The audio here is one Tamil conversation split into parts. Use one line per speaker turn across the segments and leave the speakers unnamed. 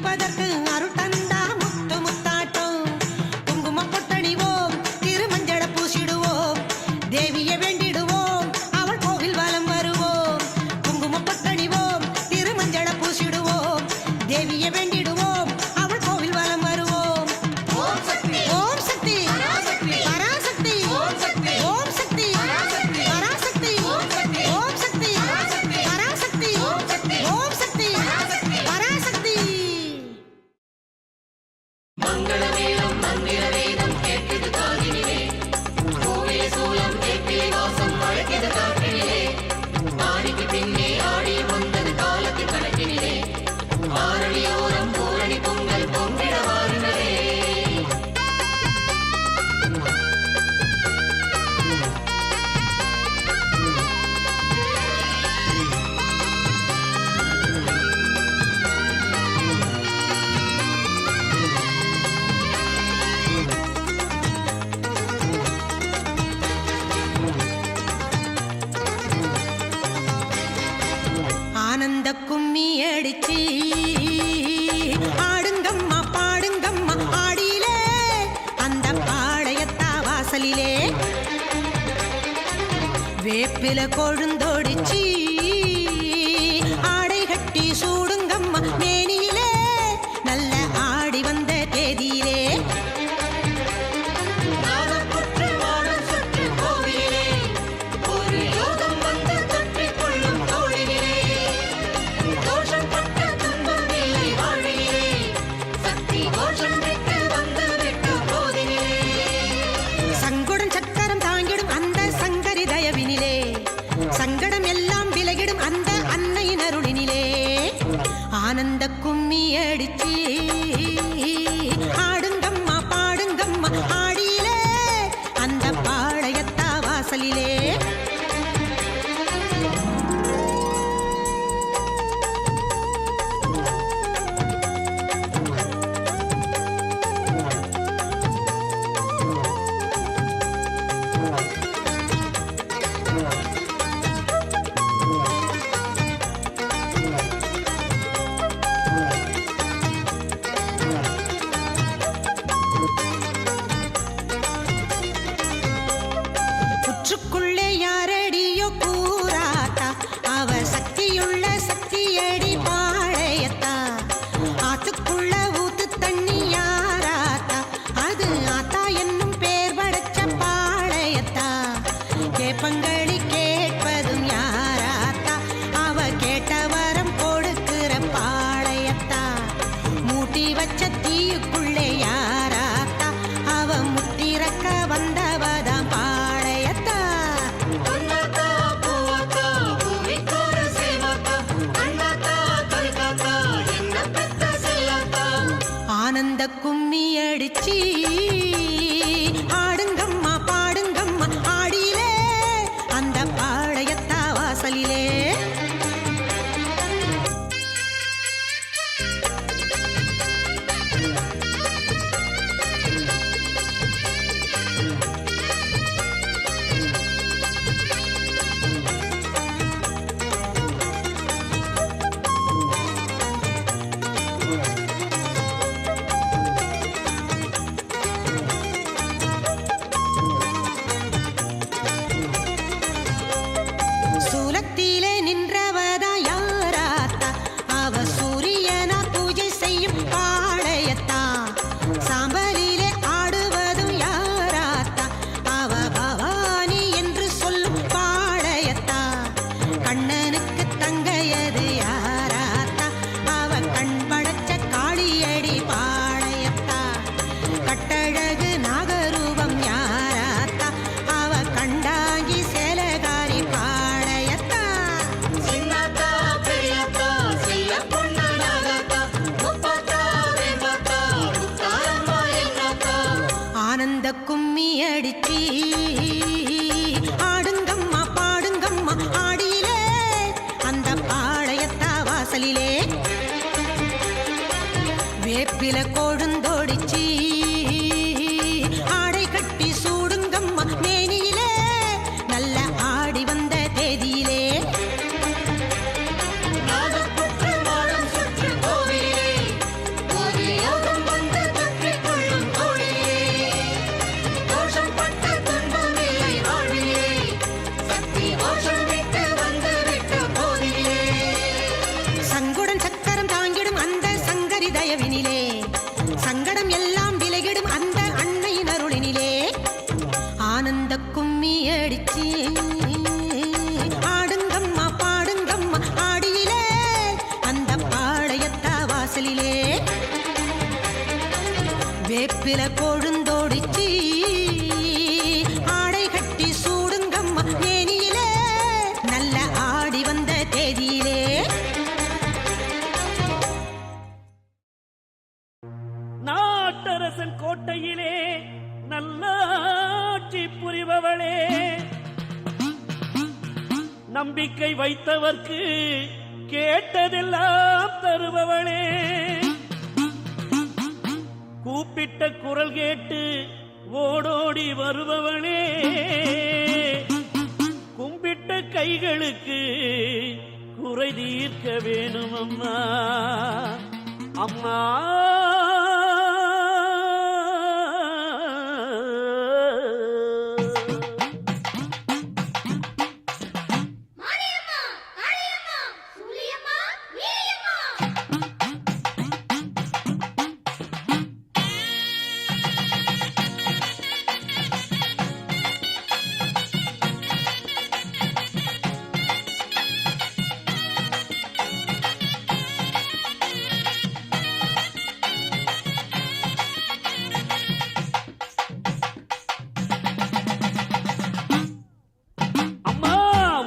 துதிப்பதற்கு அருள் தந்தா முத்து முத்தாட்டம். குங்குமம் பொட்டணிவோம், திருமஞ்சள பூசிடுவோம், தேவியை வேண்டிடுவோம், அவள் கோவில் வலம் வருவோம். குங்குமம் பொட்டணிவோம், திருமஞ்சள பூசிடுவோம், தேவியை வேண்டிடுவோம், அவள் கோவில் வலம் வருவோம். ஓம் சக்தி ஓம் சக்தி பராசக்தி ஓம் சக்தி ஓம் சக்தி பராசக்தி ஓம் சக்தி ஓம் சக்தி பராசக்தி ஓம் சக்தி ஓம் சக்தி பராசக்தி.
மங்களவேலம் மந்திர வேதம் கேட்குது காதினிலே, பூவிலே சூலம் வேப்பிலை வாசம் அழைக்குது காற்றினிலே, ஆடிக்கு பின்னே ஆடி வந்தது காலத்து கணக்கினிலே, ஆரணியோரம் பூரணி பொங்கல் பொங்கிட வாருங்களே.
ஆனந்த கும்மி அடிச்சு ஆடுங்கம்மா பாடுங்கம்மா ஆடியிலே, அந்த பாளையத்தா வாசலிலே வேப்பில கொழுந்தோடிச்சு ஆடை கட்டி சூடுங்கம்மா மேனியிலே, நல்ல ஆடி வந்த தேதியிலே. சங்குடன் சக்கரம் தாங்கிடும் அந்த சங்கரி தயவினிலே, சங்கடம் எல்லாம் விலகிடும் அந்த அன்னையின் அருளினிலே. ஆனந்த கும்மி அடிச்சு ஆடுங்கம்மா பாடுங்கம்மா ஆடியிலே, அந்த பாளையத்தா வாசலிலே. புற்றுக்குள்ளே யாரடியோ கூறாத்தா, அவ சக்தியுள்ள சக்தியடி பாளையத்தா. ஆத்துக்குள்ள ஊத்து தண்ணி யாராத்தா, அது ஆத்தா என்னும் பேர் படைச்ச பாளையத்தா. கேப்பங்களி கேட்பதும் யாராத்தா, அவ கேட்ட வரம் கொடுக்கிற பாளையத்தா. மூட்டி வச்ச தீயுக்குள்ளே யாராத்தா, அவ முட்டிறக்க வந்தவதாம் பாளையத்தா. ஆனந்த கும்மி அடிச்சு ஆடுங்கம்மா பாடுங்கம்மா ஆடியிலே, அந்த பாளையத்தா வாசலிலே. சூலத்திலே நின்றவதா யாராத்தா, அவ சூரியனா பூஜை செய்யும் பாளையத்தா. சாம்பலிலே ஆடுவதும் யாராத்தா, அவ பவானி என்று சொல்லும் பாளையத்தா. கண்ணனுக்கு தங்கையது யாராத்தா, அவ கண் படைச்ச காளியடி பாளையத்தா. கட்டழகு நாகரூபம் யாராத்தா, அவ கண்டாங்கி சேலகாரி பாளையத்தா. ஆனந்த கும்மி அடிச்சு ஆடுங்கம்மா பாடுங்கம்மா ஆடியிலே, அந்த பாளையத்தா வாசலிலே. வேப்பில கொழுந்தோடிச்சு ஆடை கட்டி சூடுங்கம்மா மேனியிலே, நல்ல ஆடி வந்த தேதியிலே. தயவினிலே சங்கடம் எல்லாம் விலகிடும் அந்த அன்னையின் அருளினிலே ஆனந்த கும்மி அடிச்சு ஆடுங்கம்மா பாடுங்கம்மா ஆடியிலே அந்த பாளையத்தா வாசலிலே வேப்பில கொழுந்தோடிச்சு ஆடை கட்டி சூடுங்கம்மா ஏனியிலே நல்ல ஆடி வந்த தேதியிலே
நாட்டரசன் கோட்டையிலே நல்லாட்சி புரிபவளே நம்பிக்கை வைத்தவர்க்கு கேட்டதெல்லாம் தருபவளே கூப்பிட்ட குரல் கேட்டு ஓடோடி வருபவளே கும்பிட்ட கைகளுக்கு குறை தீர்க்க வேணும் அம்மா அம்மா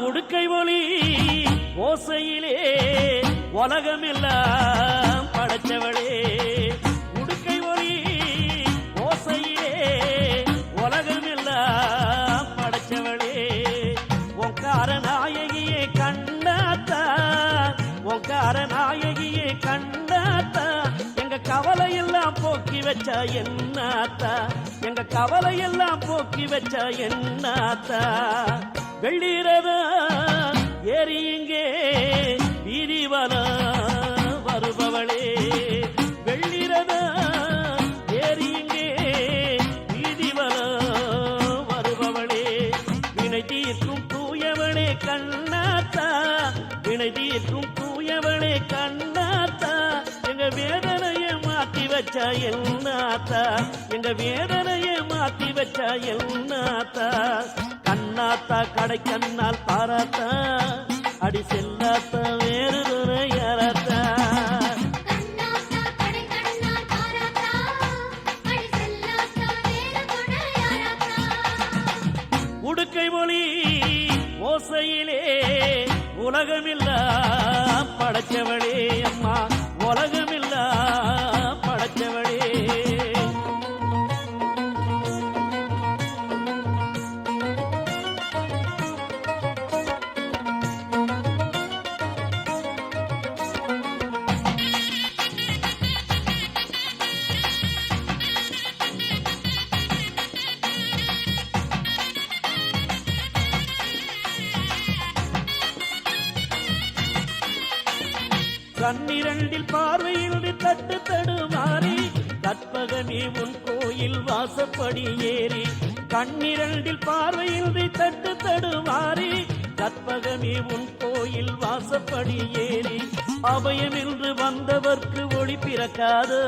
உடுக்கை ஒளி ஓசையிலே உலகமெல்லாம் படைச்சவளே உடுக்கை ஒளி ஓசையிலே உலகமெல்லாம் படைச்சவளே ஓங்கார நாயகியே கண்ணாத்தா ஓங்கார நாயகியே கண்ணாத்தா எங்க கவலையெல்லாம் போக்கி வச்சா என்னாத்தா எங்க கவலையெல்லாம் போக்கி வச்சா என்னாத்தா வெள்ளீரத ஏறி இங்கே வீதிவல வருபவளே வெள்ளீரத ஏறி இங்கே வீதிவல வருபவளே வினை தீர்க்கும் தூயவளே கண்ணாத்தா வினை தீர்க்கும் தூயவளே கண்ணாத்தா எங்க வேதனையை மாத்தி வச்சா என்னாத்தா எங்க வேதனையை மாத்தி வச்சா என்னாத்தா கண்ணாத்தா கடை கண்ணால் பாராத்தா அடி செல்லாத்தா வேறு துணை யாராத்தா உடுக்கை ஒளி ஓசையிலே உலகமில்லா படைச்சவளே அம்மா உலகமில்லா படைச்சவளே கண்ணிரண்டில் பார்வையில் தட்டு தடுமாறி கற்பகமே உன் கோயில் வாசப்படி ஏறி கண்ணிரண்டில் பார்வையில் தட்டு தடுமாறி கற்பகமே உன் கோயில் வாசப்படி ஏறி அபயமின்று வந்தவர்க்கு ஒளி பிறக்காதோ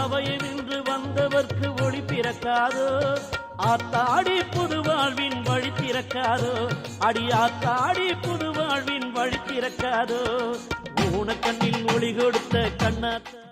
அபயமின்று வந்தவர்க்கு ஒளி பிறக்காதோ ஆத்தாடி புதுவாழ்வின் வழி திறக்காதோ அடி ஆத்தாடி புதுவாழ்வின் வழி திறக்காதோ ஊனக்கண்ணில் ஒளி கொடுத்த கண்ணாத்த